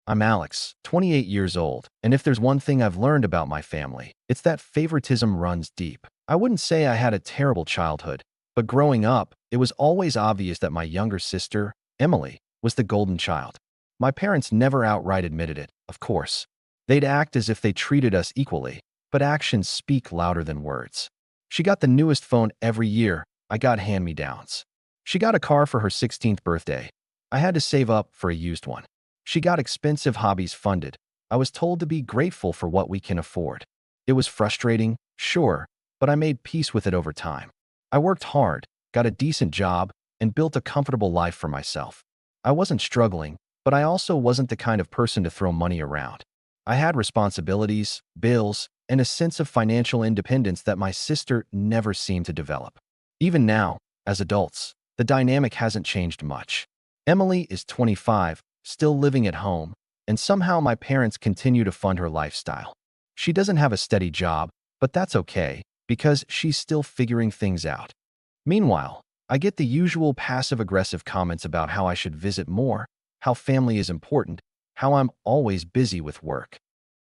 I'm Alex, 28 years old, and if there's one thing I've learned about my family, it's that favoritism runs deep. I wouldn't say I had a terrible childhood, but growing up, it was always obvious that my younger sister, Emily, was the golden child. My parents never outright admitted it, of course. They'd act as if they treated us equally, but actions speak louder than words. She got the newest phone every year. I got hand-me-downs. She got a car for her 16th birthday. I had to save up for a used one. She got expensive hobbies funded. I was told to be grateful for what we can afford. It was frustrating, sure, but I made peace with it over time. I worked hard, got a decent job, and built a comfortable life for myself. I wasn't struggling, but I also wasn't the kind of person to throw money around. I had responsibilities, bills, and a sense of financial independence that my sister never seemed to develop. Even now, as adults, the dynamic hasn't changed much. Emily is 25, still living at home, and somehow my parents continue to fund her lifestyle. She doesn't have a steady job, but that's okay, because she's still figuring things out. Meanwhile, I get the usual passive-aggressive comments about how I should visit more, how family is important, how I'm always busy with work.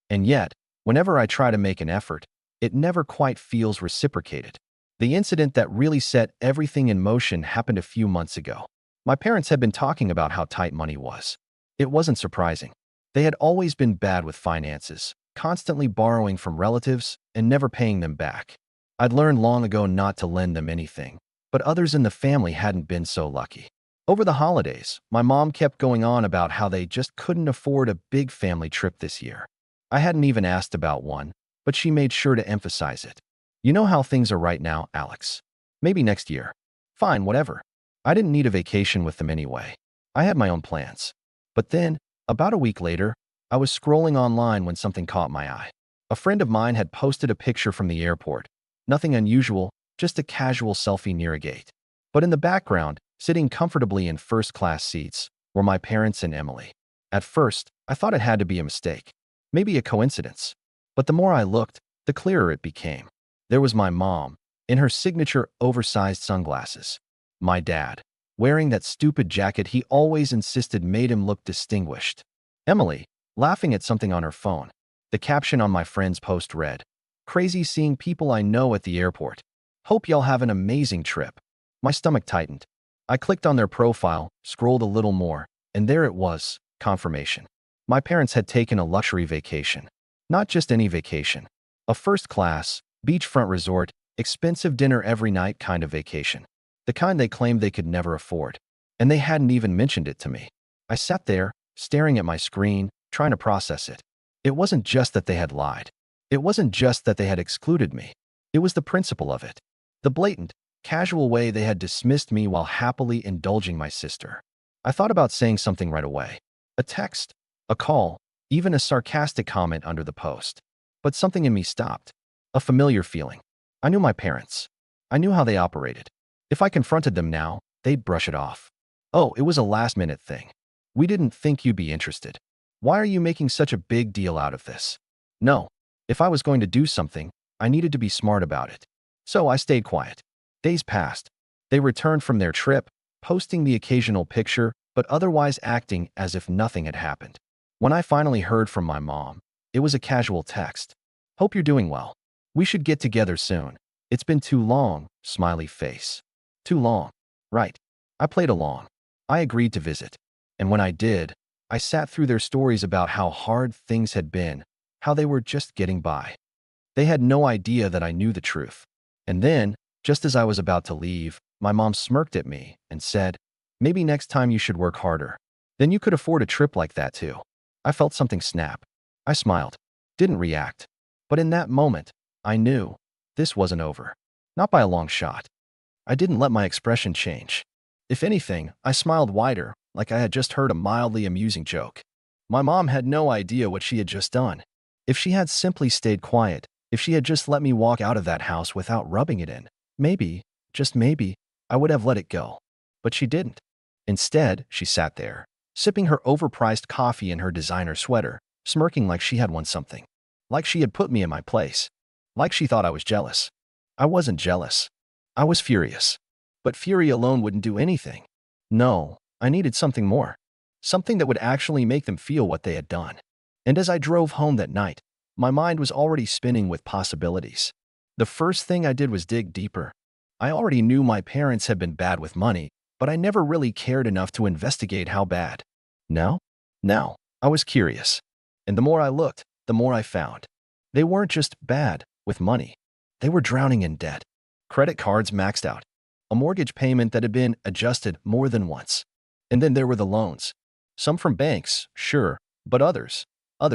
And yet, whenever I try to make an effort, it never quite feels reciprocated. The incident that really set everything in motion happened a few months ago. My parents had been talking about how tight money was. It wasn't surprising. They had always been bad with finances, constantly borrowing from relatives and never paying them back. I'd learned long ago not to lend them anything, but others in the family hadn't been so lucky. Over the holidays, my mom kept going on about how they just couldn't afford a big family trip this year. I hadn't even asked about one, but she made sure to emphasize it. You know how things are right now, Alex. Maybe next year. Fine, whatever. I didn't need a vacation with them anyway. I had my own plans. But then, about a week later, I was scrolling online when something caught my eye. A friend of mine had posted a picture from the airport. Nothing unusual, just a casual selfie near a gate. But in the background, sitting comfortably in first-class seats, were my parents and Emily. At first, I thought it had to be a mistake. Maybe a coincidence. But the more I looked, the clearer it became. There was my mom, in her signature oversized sunglasses. My dad, wearing that stupid jacket he always insisted made him look distinguished. Emily, laughing at something on her phone. The caption on my friend's post read, "Crazy seeing people I know at the airport. Hope y'all have an amazing trip." My stomach tightened. I clicked on their profile, scrolled a little more, and there it was, confirmation. My parents had taken a luxury vacation. Not just any vacation. A first-class, beachfront resort, expensive dinner every night kind of vacation. The kind they claimed they could never afford. And they hadn't even mentioned it to me. I sat there, staring at my screen, trying to process it. It wasn't just that they had lied. It wasn't just that they had excluded me. It was the principle of it. The blatant, casual way they had dismissed me while happily indulging my sister. I thought about saying something right away. A text, a call, even a sarcastic comment under the post. But something in me stopped. A familiar feeling. I knew my parents. I knew how they operated. If I confronted them now, they'd brush it off. "Oh, it was a last-minute thing. We didn't think you'd be interested. Why are you making such a big deal out of this?" No. If I was going to do something, I needed to be smart about it. So I stayed quiet. Days passed. They returned from their trip, posting the occasional picture, but otherwise acting as if nothing had happened. When I finally heard from my mom, it was a casual text. "Hope you're doing well. We should get together soon. It's been too long," smiley face. Too long. Right. I played along. I agreed to visit. And when I did, I sat through their stories about how hard things had been, how they were just getting by. They had no idea that I knew the truth. And then, just as I was about to leave, my mom smirked at me and said, "Maybe next time you should work harder. Then you could afford a trip like that too." I felt something snap. I smiled. Didn't react. But in that moment, I knew this wasn't over. Not by a long shot. I didn't let my expression change. If anything, I smiled wider, like I had just heard a mildly amusing joke. My mom had no idea what she had just done. If she had simply stayed quiet, if she had just let me walk out of that house without rubbing it in, maybe, just maybe, I would have let it go. But she didn't. Instead, she sat there, sipping her overpriced coffee in her designer sweater, smirking like she had won something. Like she had put me in my place. Like she thought I was jealous. I wasn't jealous. I was furious. But fury alone wouldn't do anything. No, I needed something more. something that would actually make them feel what they had done. And as I drove home that night, my mind was already spinning with possibilities. The first thing I did was dig deeper. I already knew my parents had been bad with money, but I never really cared enough to investigate how bad. Now? Now, I was curious. And the more I looked, the more I found. They weren't just bad with money. They were drowning in debt. Credit cards maxed out. A mortgage payment that had been adjusted more than once. And then there were the loans. Some from banks, sure, but others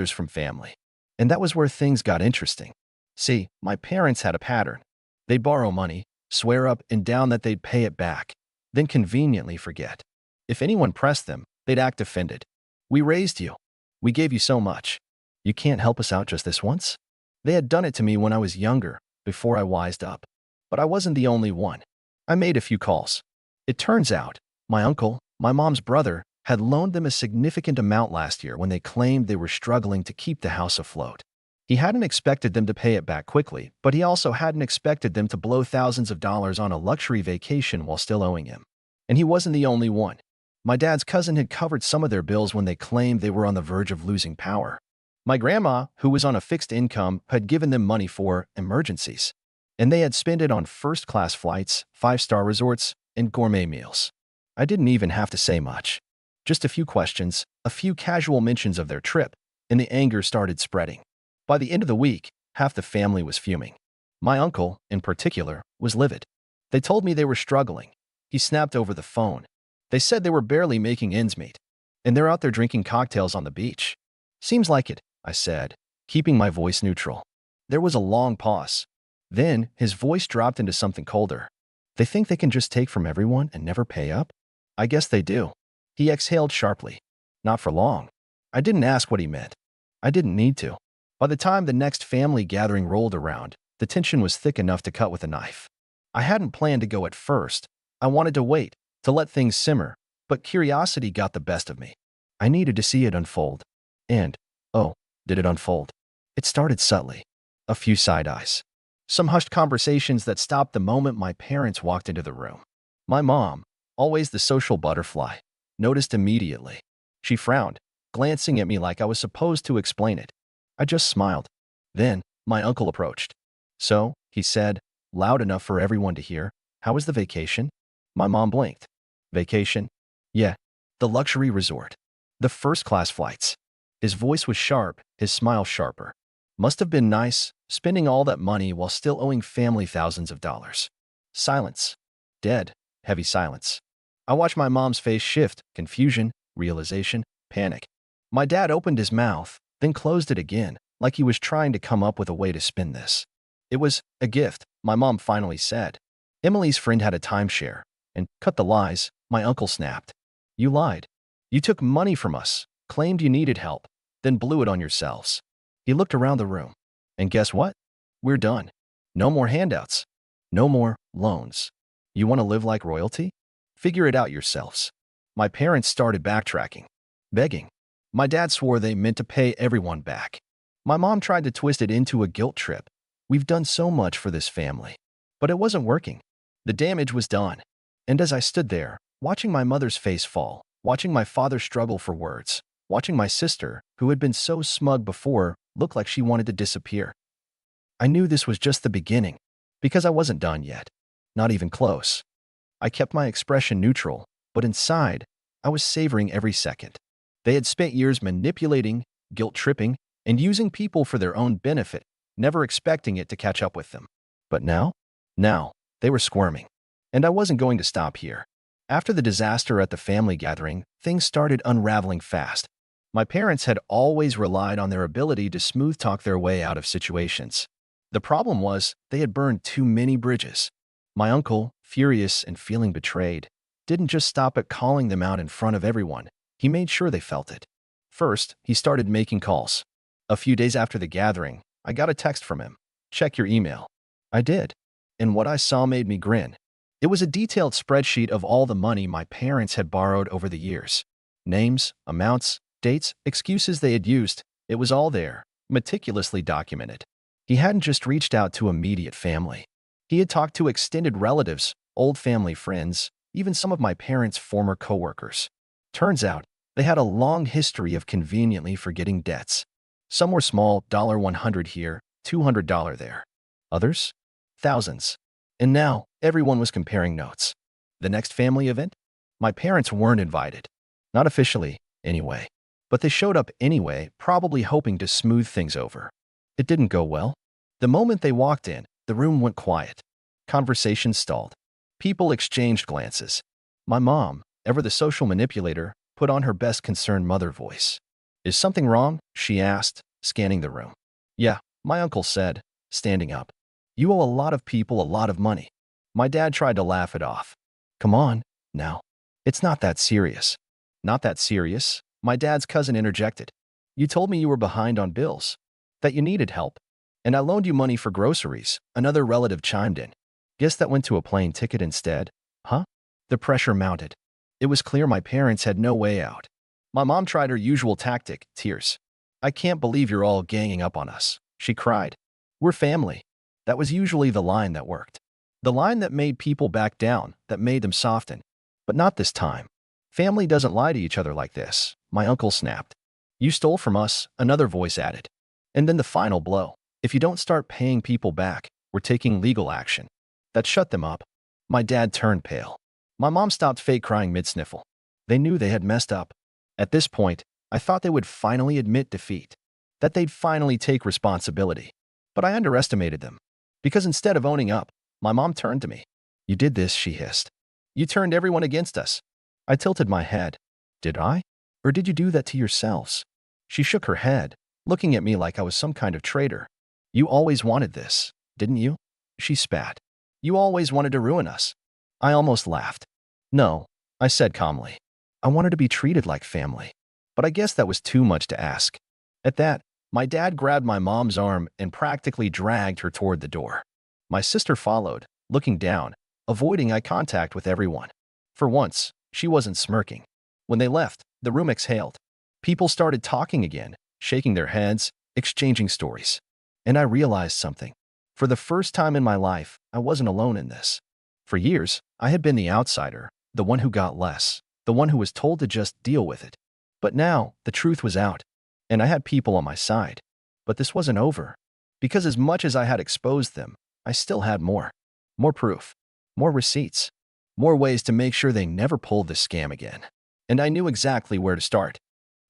from family. And that was where things got interesting. See, my parents had a pattern. They'd borrow money, swear up and down that they'd pay it back, then conveniently forget. If anyone pressed them, they'd act offended. We raised you. We gave you so much. You can't help us out just this once? They had done it to me when I was younger, before I wised up. But I wasn't the only one. I made a few calls. It turns out, my uncle, my mom's brother, had loaned them a significant amount last year when they claimed they were struggling to keep the house afloat. He hadn't expected them to pay it back quickly, but he also hadn't expected them to blow thousands of dollars on a luxury vacation while still owing him. And he wasn't the only one. My dad's cousin had covered some of their bills when they claimed they were on the verge of losing power. My grandma, who was on a fixed income, had given them money for emergencies. And they had spent it on first-class flights, five-star resorts, and gourmet meals. I didn't even have to say much. Just a few questions, a few casual mentions of their trip, and the anger started spreading. By the end of the week, half the family was fuming. My uncle, in particular, was livid. They told me they were struggling. He snapped over the phone. They said they were barely making ends meet. And they're out there drinking cocktails on the beach. Seems like it, I said, keeping my voice neutral. There was a long pause. Then, his voice dropped into something colder. They think they can just take from everyone and never pay up? I guess they do. He exhaled sharply. Not for long. I didn't ask what he meant. I didn't need to. By the time the next family gathering rolled around, the tension was thick enough to cut with a knife. I hadn't planned to go at first. I wanted to wait, to let things simmer, but curiosity got the best of me. I needed to see it unfold. And, oh, did it unfold? It started subtly. A few side eyes. Some hushed conversations that stopped the moment my parents walked into the room. My mom, always the social butterfly, noticed immediately. She frowned, glancing at me like I was supposed to explain it. I just smiled. Then, my uncle approached. So, he said, loud enough for everyone to hear, how was the vacation? My mom blinked. Vacation? Yeah, the luxury resort. The first-class flights. His voice was sharp, his smile sharper. Must have been nice, spending all that money while still owing family thousands of dollars. Silence. Dead, heavy silence. I watched my mom's face shift, confusion, realization, panic. My dad opened his mouth, then closed it again, like he was trying to come up with a way to spin this. It was a gift, my mom finally said. Emily's friend had a timeshare. And, cut the lies, my uncle snapped. You lied. You took money from us, claimed you needed help, then blew it on yourselves. He looked around the room. And guess what? We're done. No more handouts. No more loans. You want to live like royalty? Figure it out yourselves. My parents started backtracking, begging. My dad swore they meant to pay everyone back. My mom tried to twist it into a guilt trip. We've done so much for this family. But it wasn't working. The damage was done. And as I stood there, watching my mother's face fall, watching my father struggle for words, watching my sister, who had been so smug before, look like she wanted to disappear, I knew this was just the beginning, because I wasn't done yet. Not even close. I kept my expression neutral, but inside, I was savoring every second. They had spent years manipulating, guilt-tripping, and using people for their own benefit, never expecting it to catch up with them. But now, they were squirming. And I wasn't going to stop here. After the disaster at the family gathering, things started unraveling fast. My parents had always relied on their ability to smooth-talk their way out of situations. The problem was, they had burned too many bridges. My uncle, furious and feeling betrayed, didn't just stop at calling them out in front of everyone. He made sure they felt it. First, he started making calls. A few days after the gathering, I got a text from him. Check your email. I did. And what I saw made me grin. It was a detailed spreadsheet of all the money my parents had borrowed over the years. Names, amounts, dates, excuses they had used. It was all there, meticulously documented. He hadn't just reached out to immediate family. He had talked to extended relatives, old family friends, even some of my parents' former coworkers. Turns out, They had a long history of conveniently forgetting debts. Some were small, $100 here, $200 there. Others? Thousands. And now, everyone was comparing notes. The next family event? My parents weren't invited. Not officially, anyway. But they showed up anyway, probably hoping to smooth things over. It didn't go well. The moment they walked in, the room went quiet. Conversations stalled. People exchanged glances. My mom, ever the social manipulator, put on her best concerned mother voice. "Is something wrong?" she asked, scanning the room. "Yeah," my uncle said, standing up. "You owe a lot of people a lot of money." My dad tried to laugh it off. "Come on, now. It's not that serious." "Not that serious?" My dad's cousin interjected. "You told me you were behind on bills, that you needed help, and I loaned you money for groceries," another relative chimed in. "Guess that went to a plane ticket instead, huh?" The pressure mounted. It was clear my parents had no way out. My mom tried her usual tactic, tears. "I can't believe you're all ganging up on us," she cried. "We're family." That was usually the line that worked. The line that made people back down, that made them soften. But not this time. "Family doesn't lie to each other like this," my uncle snapped. "You stole from us," another voice added. And then the final blow. "If you don't start paying people back, we're taking legal action." That shut them up. My dad turned pale. My mom stopped fake crying mid-sniffle. They knew they had messed up. At this point, I thought they would finally admit defeat, that they'd finally take responsibility. But I underestimated them. Because instead of owning up, my mom turned to me. "You did this," she hissed. "You turned everyone against us." I tilted my head. "Did I? Or did you do that to yourselves?" She shook her head, looking at me like I was some kind of traitor. "You always wanted this, didn't you?" She spat. "You always wanted to ruin us." I almost laughed. "No," I said calmly. "I wanted to be treated like family." But I guess that was too much to ask. At that, my dad grabbed my mom's arm and practically dragged her toward the door. My sister followed, looking down, avoiding eye contact with everyone. For once, she wasn't smirking. When they left, the room exhaled. People started talking again, shaking their heads, exchanging stories. And I realized something. For the first time in my life, I wasn't alone in this. For years, I had been the outsider, the one who got less, the one who was told to just deal with it. But now, the truth was out, and I had people on my side. But this wasn't over. Because as much as I had exposed them, I still had more. More proof. More receipts. More ways to make sure they never pulled this scam again. And I knew exactly where to start.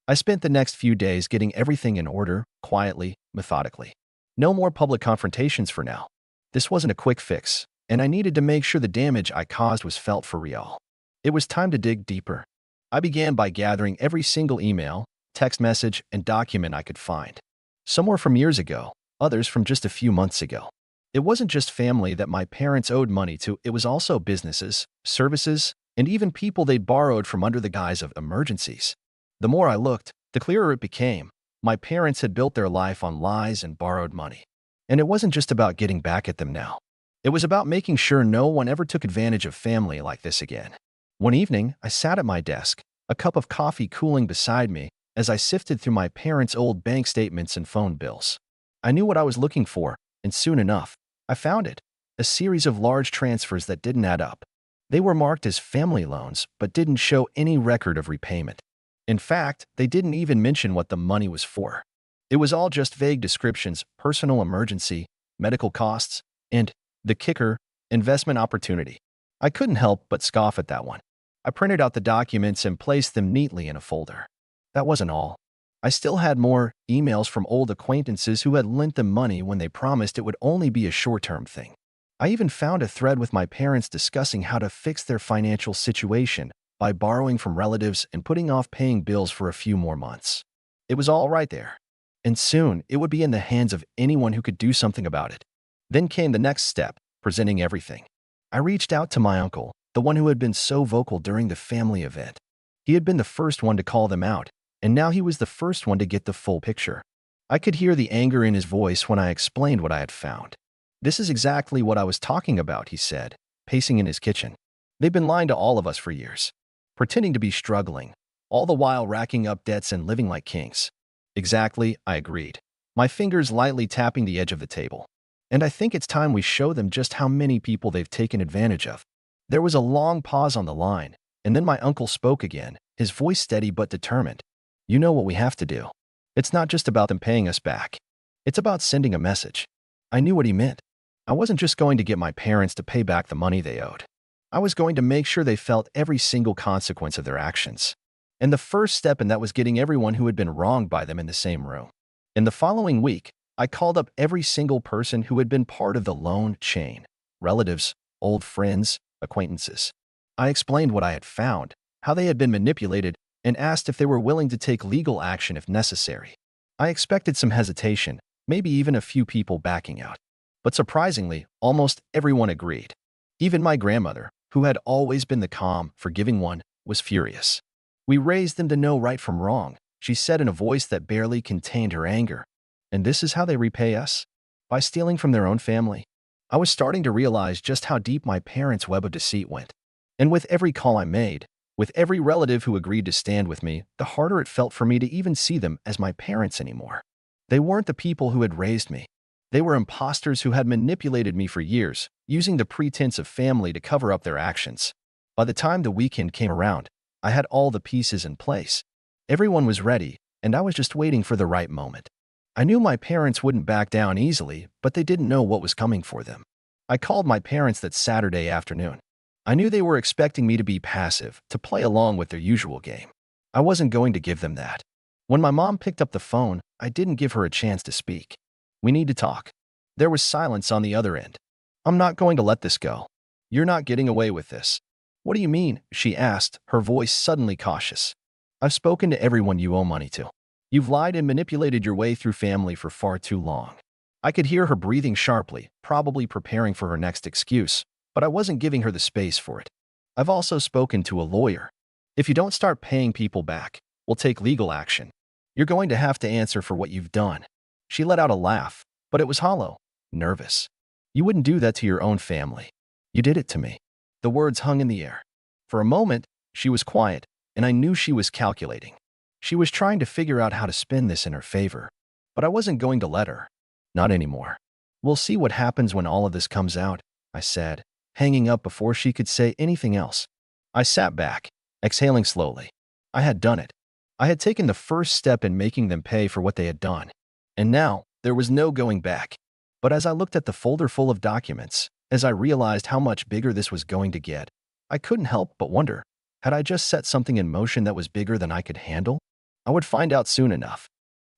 I spent the next few days getting everything in order, quietly, methodically. No more public confrontations for now. This wasn't a quick fix, and I needed to make sure the damage I caused was felt for real. It was time to dig deeper. I began by gathering every single email, text message, and document I could find. Some were from years ago, others from just a few months ago. It wasn't just family that my parents owed money to, it was also businesses, services, and even people they'd borrowed from under the guise of emergencies. The more I looked, the clearer it became. My parents had built their life on lies and borrowed money. And it wasn't just about getting back at them now. It was about making sure no one ever took advantage of family like this again. One evening, I sat at my desk, a cup of coffee cooling beside me, as I sifted through my parents' old bank statements and phone bills. I knew what I was looking for, and soon enough, I found it. A series of large transfers that didn't add up. They were marked as family loans, but didn't show any record of repayment. In fact, they didn't even mention what the money was for. It was all just vague descriptions: personal emergency, medical costs, and, the kicker, investment opportunity. I couldn't help but scoff at that one. I printed out the documents and placed them neatly in a folder. That wasn't all. I still had more emails from old acquaintances who had lent them money when they promised it would only be a short-term thing. I even found a thread with my parents discussing how to fix their financial situation by borrowing from relatives and putting off paying bills for a few more months. It was all right there. And soon, it would be in the hands of anyone who could do something about it. Then came the next step, presenting everything. I reached out to my uncle, the one who had been so vocal during the family event. He had been the first one to call them out, and now he was the first one to get the full picture. I could hear the anger in his voice when I explained what I had found. "This is exactly what I was talking about," he said, pacing in his kitchen. "They've been lying to all of us for years, pretending to be struggling, all the while racking up debts and living like kings." "Exactly," I agreed, my fingers lightly tapping the edge of the table. "And I think it's time we show them just how many people they've taken advantage of." There was a long pause on the line, and then my uncle spoke again, his voice steady but determined. You know what we have to do. It's not just about them paying us back. It's about sending a message. I knew what he meant. I wasn't just going to get my parents to pay back the money they owed. I was going to make sure they felt every single consequence of their actions. And the first step in that was getting everyone who had been wronged by them in the same room. In the following week, I called up every single person who had been part of the loan chain. Relatives, old friends, acquaintances. I explained what I had found, how they had been manipulated, and asked if they were willing to take legal action if necessary. I expected some hesitation, maybe even a few people backing out. But surprisingly, almost everyone agreed. Even my grandmother, who had always been the calm, forgiving one, was furious. We raised them to know right from wrong, she said in a voice that barely contained her anger. And this is how they repay us? By stealing from their own family. I was starting to realize just how deep my parents' web of deceit went. And with every call I made, with every relative who agreed to stand with me, the harder it felt for me to even see them as my parents anymore. They weren't the people who had raised me. They were imposters who had manipulated me for years, using the pretense of family to cover up their actions. By the time the weekend came around, I had all the pieces in place. Everyone was ready, and I was just waiting for the right moment. I knew my parents wouldn't back down easily, but they didn't know what was coming for them. I called my parents that Saturday afternoon. I knew they were expecting me to be passive, to play along with their usual game. I wasn't going to give them that. When my mom picked up the phone, I didn't give her a chance to speak. We need to talk. There was silence on the other end. I'm not going to let this go. You're not getting away with this. What do you mean? She asked, her voice suddenly cautious. I've spoken to everyone you owe money to. You've lied and manipulated your way through family for far too long. I could hear her breathing sharply, probably preparing for her next excuse, but I wasn't giving her the space for it. I've also spoken to a lawyer. If you don't start paying people back, we'll take legal action. You're going to have to answer for what you've done. She let out a laugh, but it was hollow, nervous. You wouldn't do that to your own family. You did it to me. The words hung in the air. For a moment, she was quiet, and I knew she was calculating. She was trying to figure out how to spin this in her favor. But I wasn't going to let her. Not anymore. We'll see what happens when all of this comes out, I said, hanging up before she could say anything else. I sat back, exhaling slowly. I had done it. I had taken the first step in making them pay for what they had done. And now, there was no going back. But as I looked at the folder full of documents, as I realized how much bigger this was going to get, I couldn't help but wonder, had I just set something in motion that was bigger than I could handle? I would find out soon enough.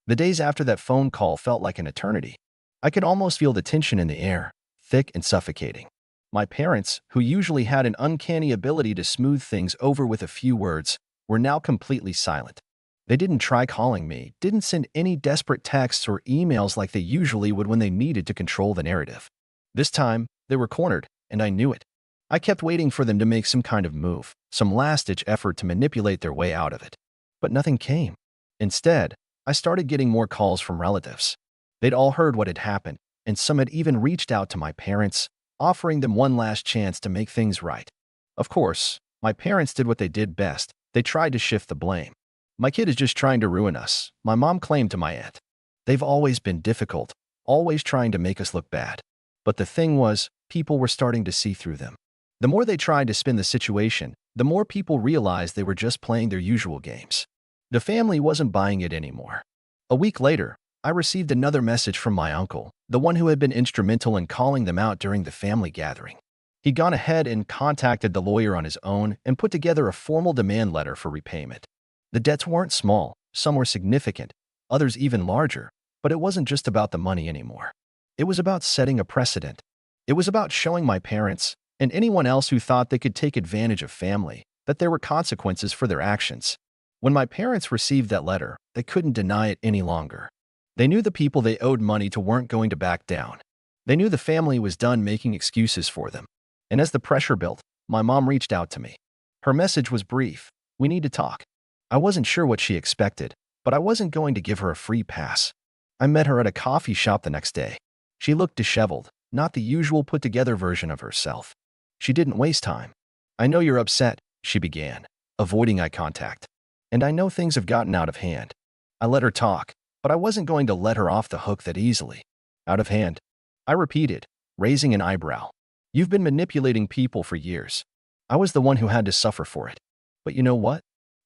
The days after that phone call felt like an eternity. I could almost feel the tension in the air, thick and suffocating. My parents, who usually had an uncanny ability to smooth things over with a few words, were now completely silent. They didn't try calling me, didn't send any desperate texts or emails like they usually would when they needed to control the narrative. This time, they were cornered, and I knew it. I kept waiting for them to make some kind of move, some last-ditch effort to manipulate their way out of it. But nothing came. Instead, I started getting more calls from relatives. They'd all heard what had happened, and some had even reached out to my parents, offering them one last chance to make things right. Of course, my parents did what they did best. They tried to shift the blame. My kid is just trying to ruin us, my mom claimed to my aunt. They've always been difficult, always trying to make us look bad. But the thing was, people were starting to see through them. The more they tried to spin the situation, the more people realized they were just playing their usual games. The family wasn't buying it anymore. A week later, I received another message from my uncle, the one who had been instrumental in calling them out during the family gathering. He'd gone ahead and contacted the lawyer on his own and put together a formal demand letter for repayment. The debts weren't small, some were significant, others even larger, but it wasn't just about the money anymore. It was about setting a precedent. It was about showing my parents, and anyone else who thought they could take advantage of family, that there were consequences for their actions. When my parents received that letter, they couldn't deny it any longer. They knew the people they owed money to weren't going to back down. They knew the family was done making excuses for them. And as the pressure built, my mom reached out to me. Her message was brief. We need to talk. I wasn't sure what she expected, but I wasn't going to give her a free pass. I met her at a coffee shop the next day. She looked disheveled, not the usual put-together version of herself. She didn't waste time. I know you're upset, she began, avoiding eye contact. And I know things have gotten out of hand. I let her talk, but I wasn't going to let her off the hook that easily. Out of hand. I repeated, raising an eyebrow. You've been manipulating people for years. I was the one who had to suffer for it. But you know what?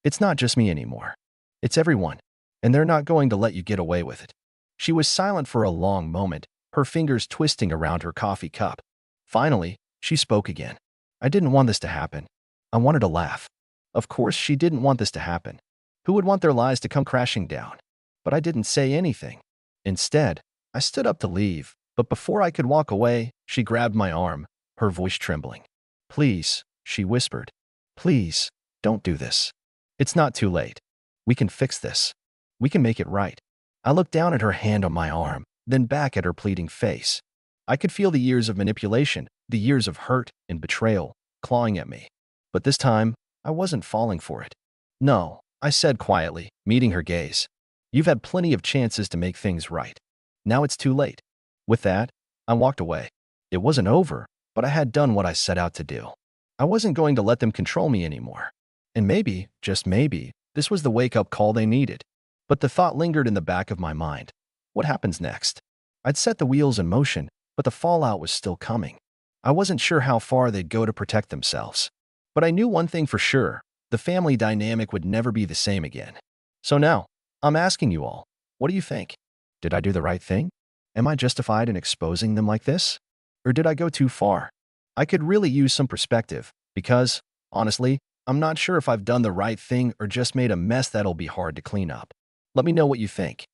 It's not just me anymore. It's everyone. And they're not going to let you get away with it. She was silent for a long moment, her fingers twisting around her coffee cup. Finally, she spoke again. I didn't want this to happen. I wanted to laugh. Of course, she didn't want this to happen. Who would want their lives to come crashing down? But I didn't say anything. Instead, I stood up to leave, but before I could walk away, she grabbed my arm, her voice trembling. Please, she whispered. Please, don't do this. It's not too late. We can fix this. We can make it right. I looked down at her hand on my arm, then back at her pleading face. I could feel the years of manipulation, the years of hurt and betrayal, clawing at me. But this time, I wasn't falling for it. No, I said quietly, meeting her gaze. You've had plenty of chances to make things right. Now it's too late. With that, I walked away. It wasn't over, but I had done what I set out to do. I wasn't going to let them control me anymore. And maybe, just maybe, this was the wake-up call they needed. But the thought lingered in the back of my mind. What happens next? I'd set the wheels in motion, but the fallout was still coming. I wasn't sure how far they'd go to protect themselves. But I knew one thing for sure. The family dynamic would never be the same again. So now, I'm asking you all, what do you think? Did I do the right thing? Am I justified in exposing them like this? Or did I go too far? I could really use some perspective, because, honestly, I'm not sure if I've done the right thing or just made a mess that'll be hard to clean up. Let me know what you think.